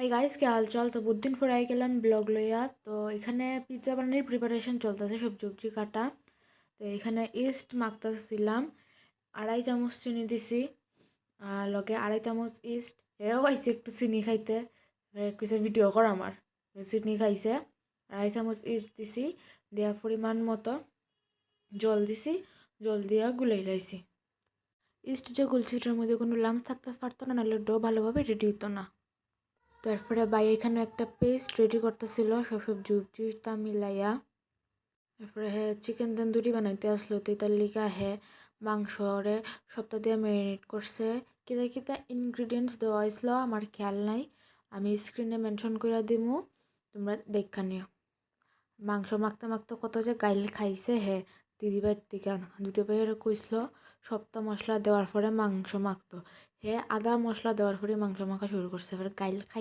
Hi guys, কি হাল চাল? তো বহুত দিন পরে আই গেলাম ব্লগ লইয়া। তো এখানে পিৎজা বানানোর প্রিপারেশন চলতেছে, সবজি উবজি কাটা। তো এখানে ইস্ট মাখতেছিলাম, 2.5 চামচ চিনি দিছি, লগে 2.5 চামচ ইস্ট। হেও আইছে একটু চিনি খাইতে, কিছু ভিডিও কর আমার। চিনি খাইছে, 2.5 চামচ ইস্ট দিছি, দেওয়া পরিমাণ মতো জল দিছি, জল দিয়া গুলাই লাইছি। ইস্ট যে গুলছি এটার মধ্যে কোনো লাম্স থাকতে পারতো না, নাহলে ডো ভালোভাবে রেডি হতো না। তারপরে ভাই এখানে একটা পেস্ট রেডি করতেছিল সব সবজি উবজিটা মিলাইয়া। তারপরে হ্যাঁ চিকেন তন্দুরি বানাইতে আসলো, তো তার লিগা হ্যাঁ মাংসরে সপ্তাহ দিয়ে ম্যারিনেট করছে। কিতা কিতা ইনগ্রিডিয়েন্টস দেওয়া হয়েছিল আমার খেয়াল নাই, আমি স্ক্রিনে মেনশন করে দিমু, তোমরা দেখা নিও। মাংস মাখতে মাখতে কত যে গাইল খাইছে হ্যাঁ দিদিভাইয়ের দিকে। দিদিভাইয়ের কইছিল সপ্তাহ মশলা দেওয়ার পরে মাংস মাখতো, হ্যাঁ আদা মশলা দেওয়ার পরে মাংস মাখা শুরু করছে, এবার গাইল খাই।